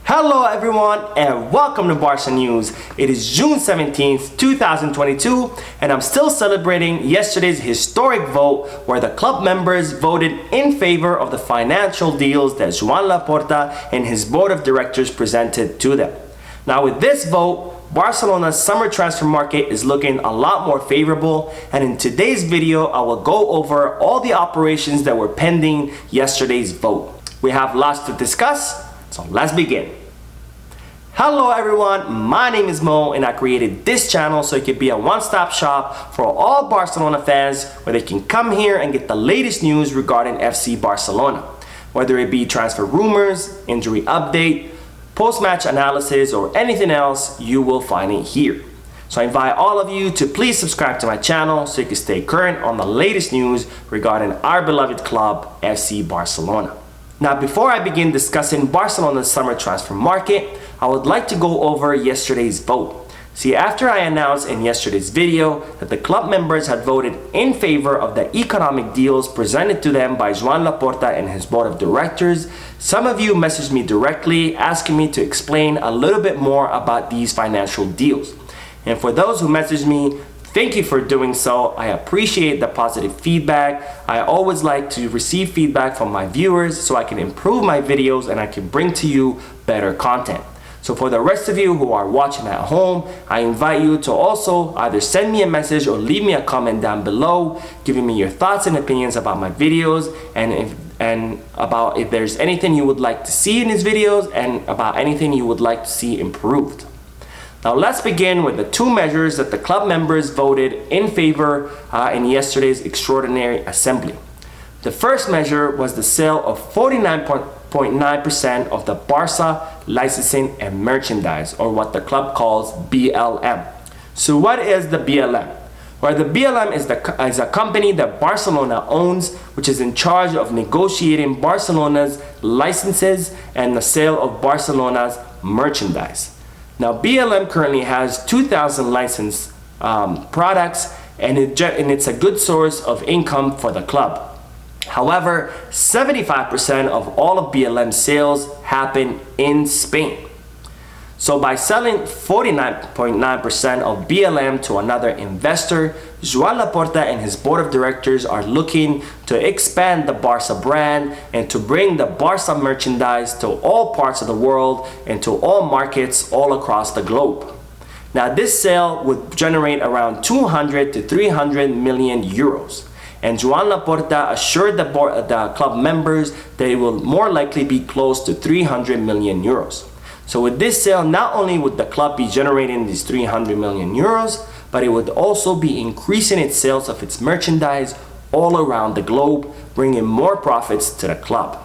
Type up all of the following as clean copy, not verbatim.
Hello everyone and welcome to Barca News. It is June 17th, 2022 and I'm still celebrating yesterday's historic vote where the club members voted in favor of the financial deals that Joan Laporta and his board of directors presented to them. Now with this vote, Barcelona's summer transfer market is looking a lot more favorable, and in today's video I will go over all the operations that were pending yesterday's vote. We have lots to discuss, so let's begin. Hello everyone, my name is Mo and I created this channel so it could be a one-stop shop for all Barcelona fans where they can come here and get the latest news regarding FC Barcelona. Whether it be transfer rumors, injury update, post-match analysis, or anything else, you will find it here. So I invite all of you to please subscribe to my channel so you can stay current on the latest news regarding our beloved club, FC Barcelona. Now before I begin discussing Barcelona's summer transfer market, I would like to go over yesterday's vote. See, after I announced in yesterday's video that the club members had voted in favor of the economic deals presented to them by Joan Laporta and his board of directors, some of you messaged me directly asking me to explain a little bit more about these financial deals. And for those who messaged me, thank you for doing so. I appreciate the positive feedback. I always like to receive feedback from my viewers so I can improve my videos and I can bring to you better content. So for the rest of you who are watching at home, I invite you to also either send me a message or leave me a comment down below giving me your thoughts and opinions about my videos and about if there's anything you would like to see in these videos and about anything you would like to see improved. Now let's begin with the two measures that the club members voted in favor in yesterday's extraordinary assembly. The first measure was the sale of 49.9% of the Barca licensing and merchandise, or what the club calls BLM. So what is the BLM? Well, the BLM is a company that Barcelona owns, which is in charge of negotiating Barcelona's licenses and the sale of Barcelona's merchandise. Now BLM currently has 2,000 licensed products and it's a good source of income for the club. However, 75% of all of BLM sales happen in Spain. So by selling 49.9% of BLM to another investor, Joan Laporta and his board of directors are looking to expand the Barca brand and to bring the Barca merchandise to all parts of the world and to all markets all across the globe. Now this sale would generate around 200 to 300 million euros. And Joan Laporta assured the club members that it will more likely be close to 300 million euros. So with this sale, not only would the club be generating these 300 million euros, but it would also be increasing its sales of its merchandise all around the globe, bringing more profits to the club.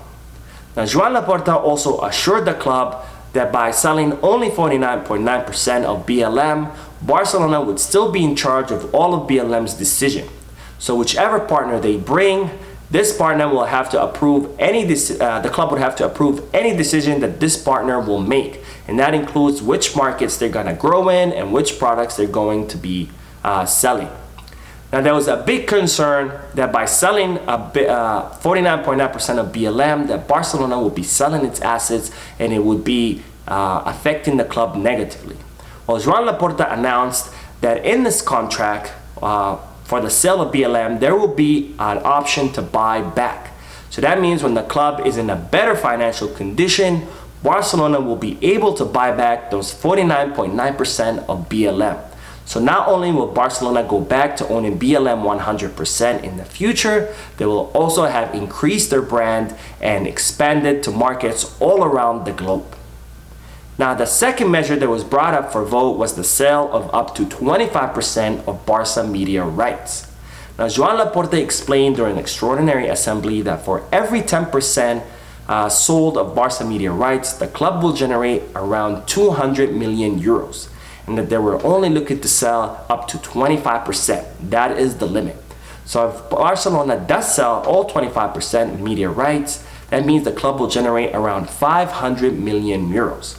Now Joan Laporta also assured the club that by selling only 49.9% of BLM, Barcelona would still be in charge of all of BLM's decision. So whichever partner they bring, this partner will have to approve the club would have to approve any decision that this partner will make. And that includes which markets they're gonna grow in and which products they're going to be selling. Now there was a big concern that by selling 49.9% of BLM, that Barcelona will be selling its assets and it would be affecting the club negatively. Well, Joan Laporta announced that in this contract, for the sale of BLM, there will be an option to buy back. So that means when the club is in a better financial condition, Barcelona will be able to buy back those 49.9% of BLM. So not only will Barcelona go back to owning BLM 100% in the future, they will also have increased their brand and expanded to markets all around the globe. Now the second measure that was brought up for vote was the sale of up to 25% of Barca media rights. Now Joan Laporta explained during an extraordinary assembly that for every 10% sold of Barca media rights, the club will generate around 200 million euros, and that they were only looking to sell up to 25%. That is the limit. So if Barcelona does sell all 25% media rights, that means the club will generate around 500 million euros.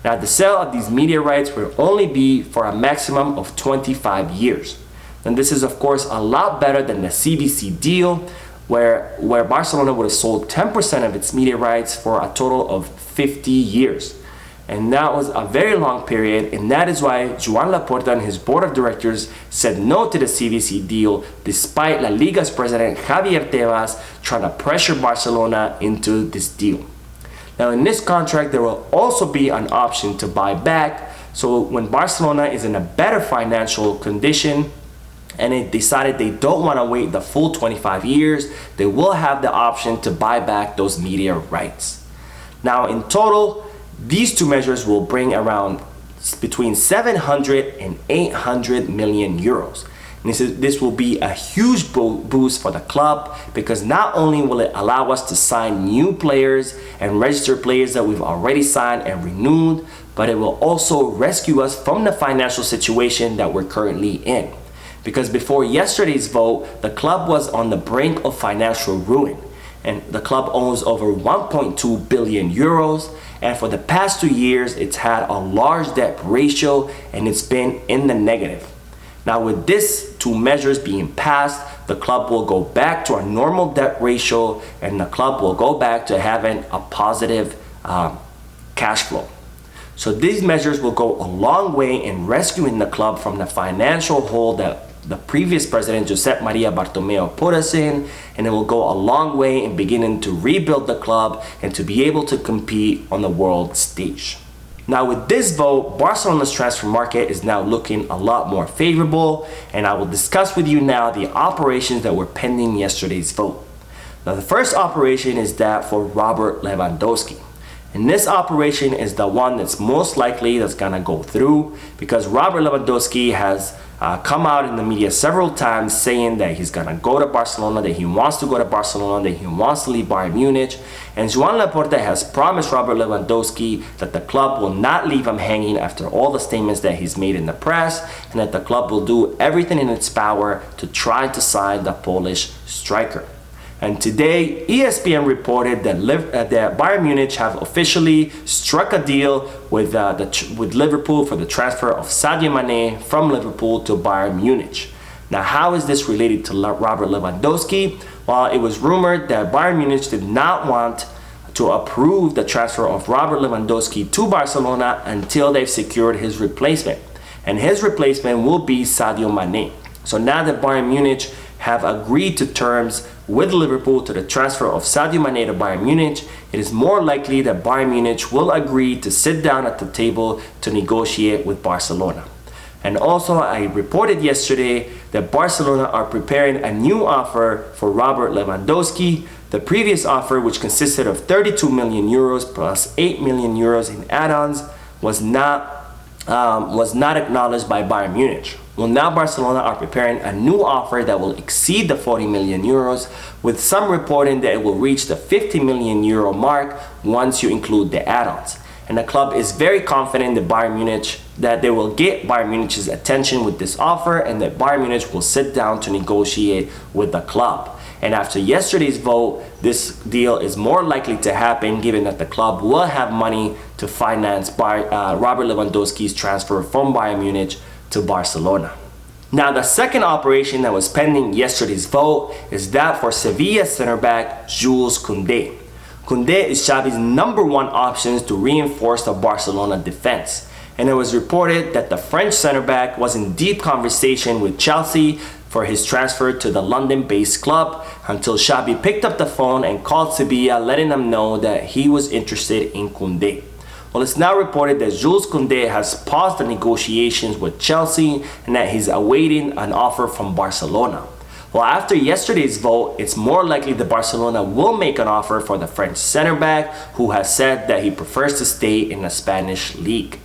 Now the sale of these media rights will only be for a maximum of 25 years. And this is of course a lot better than the CBC deal where Barcelona would have sold 10% of its media rights for a total of 50 years. And that was a very long period, and that is why Joan Laporta and his board of directors said no to the CVC deal, despite La Liga's president Javier Tebas trying to pressure Barcelona into this deal. Now in this contract, there will also be an option to buy back. So when Barcelona is in a better financial condition and they decided they don't want to wait the full 25 years, they will have the option to buy back those media rights. Now in total, these two measures will bring around between 700 and 800 million euros. And this will be a huge boost for the club, because not only will it allow us to sign new players and register players that we've already signed and renewed, but it will also rescue us from the financial situation that we're currently in. Because before yesterday's vote, the club was on the brink of financial ruin. And the club owns over 1.2 billion euros. And for the past 2 years, it's had a large debt ratio and it's been in the negative. Now with these two measures being passed, the club will go back to a normal debt ratio and the club will go back to having a positive cash flow. So these measures will go a long way in rescuing the club from the financial hole that the previous president, Josep Maria Bartomeu, put us in, and it will go a long way in beginning to rebuild the club and to be able to compete on the world stage. Now with this vote, Barcelona's transfer market is now looking a lot more favorable, and I will discuss with you now the operations that were pending yesterday's vote. Now the first operation is that for Robert Lewandowski. And this operation is the one that's most likely that's gonna go through, because Robert Lewandowski has come out in the media several times saying that he's gonna go to Barcelona, that he wants to go to Barcelona, that he wants to leave Bayern Munich. And Joan Laporta has promised Robert Lewandowski that the club will not leave him hanging after all the statements that he's made in the press, and that the club will do everything in its power to try to sign the Polish striker. And today, ESPN reported that Bayern Munich have officially struck a deal with Liverpool for the transfer of Sadio Mane from Liverpool to Bayern Munich. Now, how is this related to Robert Lewandowski? Well, it was rumored that Bayern Munich did not want to approve the transfer of Robert Lewandowski to Barcelona until they've secured his replacement. And his replacement will be Sadio Mane. So now that Bayern Munich have agreed to terms with Liverpool to the transfer of Sadio Mane to Bayern Munich, it is more likely that Bayern Munich will agree to sit down at the table to negotiate with Barcelona. And also, I reported yesterday that Barcelona are preparing a new offer for Robert Lewandowski. The previous offer, which consisted of 32 million euros plus 8 million euros in add-ons, was not acknowledged by Bayern Munich. Well, now Barcelona are preparing a new offer that will exceed the 40 million euros, with some reporting that it will reach the 50 million euro mark once you include the add-ons. And the club is very confident that they will get Bayern Munich's attention with this offer, and that Bayern Munich will sit down to negotiate with the club. And after yesterday's vote, this deal is more likely to happen, given that the club will have money to finance Robert Lewandowski's transfer from Bayern Munich to Barcelona. Now, the second operation that was pending yesterday's vote is that for Sevilla center back Jules Koundé. Koundé is Xavi's #1 option to reinforce the Barcelona defense. And it was reported that the French center back was in deep conversation with Chelsea for his transfer to the London-based club, until Xavi picked up the phone and called Sevilla, letting them know that he was interested in Koundé. Well, it's now reported that Jules Koundé has paused the negotiations with Chelsea and that he's awaiting an offer from Barcelona. Well, after yesterday's vote, it's more likely that Barcelona will make an offer for the French center back, who has said that he prefers to stay in the Spanish league.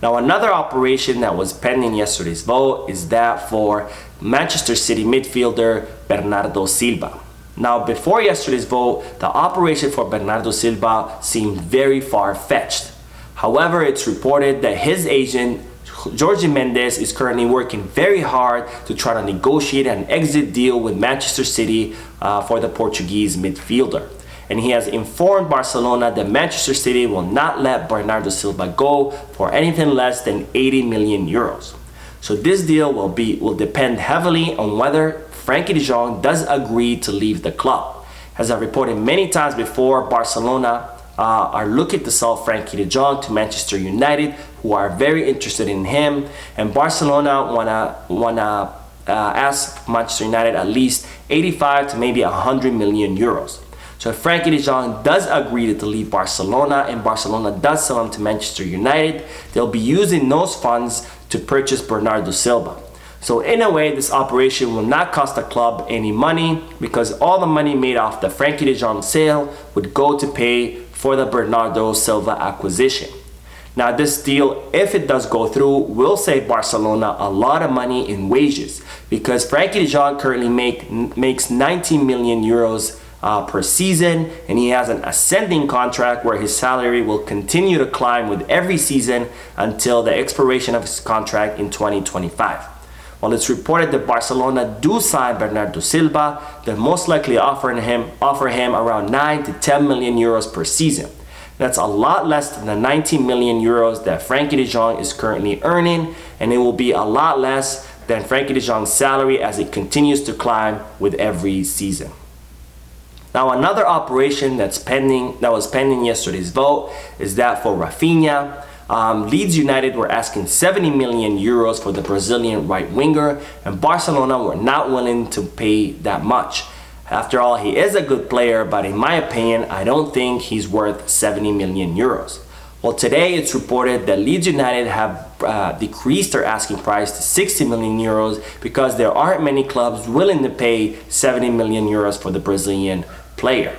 Now, another operation that was pending yesterday's vote is that for Manchester City midfielder Bernardo Silva. Now, before yesterday's vote, the operation for Bernardo Silva seemed very far-fetched. However, it's reported that his agent, Jorge Mendes, is currently working very hard to try to negotiate an exit deal with Manchester City for the Portuguese midfielder. And he has informed Barcelona that Manchester City will not let Bernardo Silva go for anything less than 80 million euros. So this deal will depend heavily on whether Frankie de Jong does agree to leave the club. As I reported many times before, Barcelona are looking to sell Frankie de Jong to Manchester United, who are very interested in him, and Barcelona wanna ask Manchester United at least 85 to maybe 100 million euros. So if Frankie de Jong does agree to leave Barcelona and Barcelona does sell him to Manchester United, they'll be using those funds to purchase Bernardo Silva. So in a way, this operation will not cost the club any money, because all the money made off the Frankie de Jong sale would go to pay for the Bernardo Silva acquisition. Now this deal, if it does go through, will save Barcelona a lot of money in wages, because Frankie de Jong currently makes 19 million euros per season, and he has an ascending contract where his salary will continue to climb with every season until the expiration of his contract in 2025. While it's reported that Barcelona do sign Bernardo Silva, they'll most likely offer him around 9 to 10 million euros per season. That's a lot less than the 19 million euros that Frankie de Jong is currently earning, and it will be a lot less than Frankie de Jong's salary as it continues to climb with every season. Now another operation that was pending yesterday's vote is that for Rafinha. Leeds United were asking 70 million euros for the Brazilian right winger, and Barcelona were not willing to pay that much. After all, he is a good player, but in my opinion, I don't think he's worth 70 million euros. Well, today it's reported that Leeds United have decreased their asking price to 60 million euros because there aren't many clubs willing to pay 70 million euros for the Brazilian player.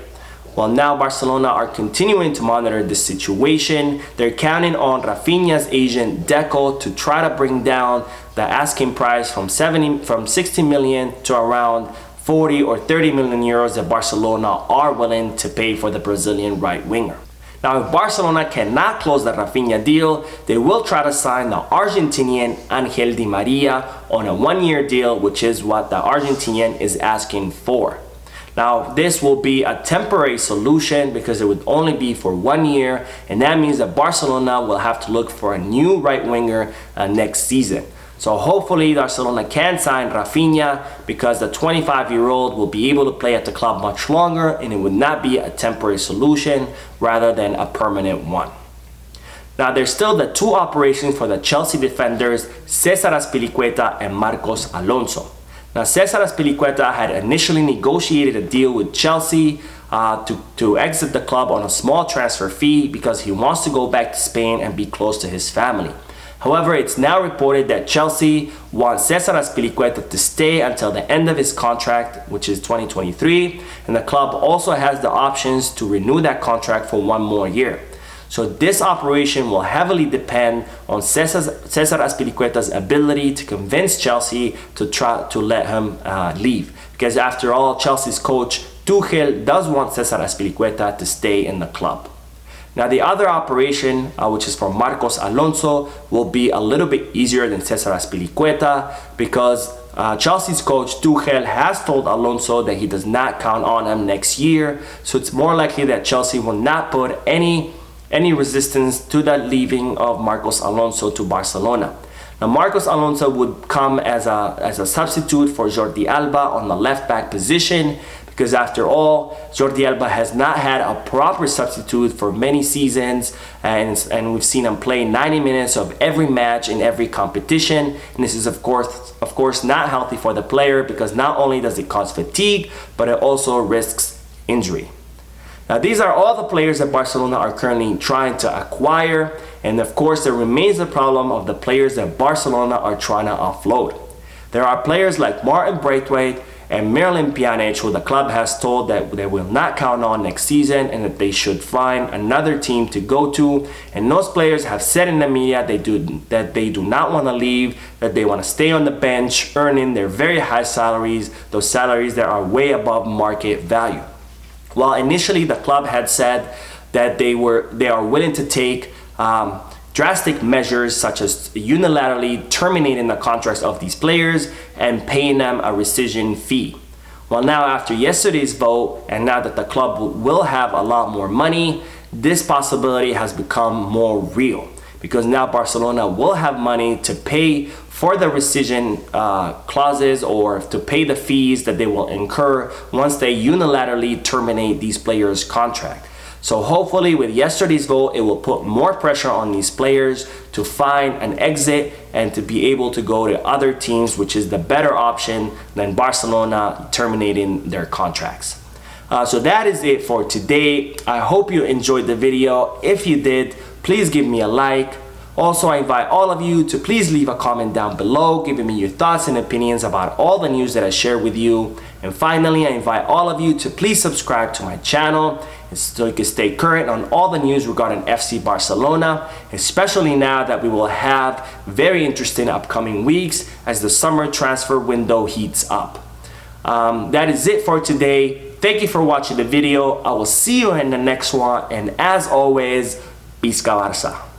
Well, now Barcelona are continuing to monitor this situation. They're counting on Rafinha's agent Deco to try to bring down the asking price from 60 million to around 40 or 30 million euros that Barcelona are willing to pay for the Brazilian right winger. Now, if Barcelona cannot close the Rafinha deal, they will try to sign the Argentinian Angel Di Maria on a one-year deal, which is what the Argentinian is asking for. Now, this will be a temporary solution because it would only be for 1 year, and that means that Barcelona will have to look for a new right winger next season. So hopefully Barcelona can sign Rafinha, because the 25-year-old will be able to play at the club much longer, and it would not be a temporary solution rather than a permanent one. Now there's still the two operations for the Chelsea defenders Cesaros Piliqueta and Marcos Alonso. Now Cesaros Piliqueta had initially negotiated a deal with Chelsea to exit the club on a small transfer fee because he wants to go back to Spain and be close to his family. However, it's now reported that Chelsea wants Cesaros Piliqueta to stay until the end of his contract, which is 2023, and the club also has the options to renew that contract for 1 more year. So this operation will heavily depend on Cesaros Piliqueta's ability to convince Chelsea to try to let him leave. Because after all, Chelsea's coach Tuchel does want Cesaros Piliqueta to stay in the club. Now the other operation, which is for Marcos Alonso, will be a little bit easier than Cesaros Piliqueta, because Chelsea's coach Tuchel has told Alonso that he does not count on him next year. So it's more likely that Chelsea will not put any resistance to the leaving of Marcos Alonso to Barcelona. Now Marcos Alonso would come as a substitute for Jordi Alba on the left back position, because after all, Jordi Alba has not had a proper substitute for many seasons, and we've seen him play 90 minutes of every match in every competition, and this is of course not healthy for the player, because not only does it cause fatigue, but it also risks injury. Now these are all the players that Barcelona are currently trying to acquire, and of course there remains the problem of the players that Barcelona are trying to offload. There are players like Martin Braithwaite and Miralem Pjanic, who the club has told that they will not count on next season and that they should find another team to go to. And those players have said in the media that they do not want to leave, that they want to stay on the bench, earning their very high salaries, those salaries that are way above market value. While initially the club had said that they are willing to take drastic measures, such as unilaterally terminating the contracts of these players and paying them a rescission fee. Well, now after yesterday's vote, and now that the club will have a lot more money, this possibility has become more real, because now Barcelona will have money to pay for the rescission clauses, or to pay the fees that they will incur once they unilaterally terminate these players' contract. So hopefully with yesterday's vote, it will put more pressure on these players to find an exit and to be able to go to other teams, which is the better option than Barcelona terminating their contracts. So that is it for today. I hope you enjoyed the video. If you did, please give me a like. Also, I invite all of you to please leave a comment down below, giving me your thoughts and opinions about all the news that I share with you. And finally, I invite all of you to please subscribe to my channel so you can stay current on all the news regarding FC Barcelona, especially now that we will have very interesting upcoming weeks as the summer transfer window heats up. That is it for today. Thank you for watching the video. I will see you in the next one, and as always, Visca Barça.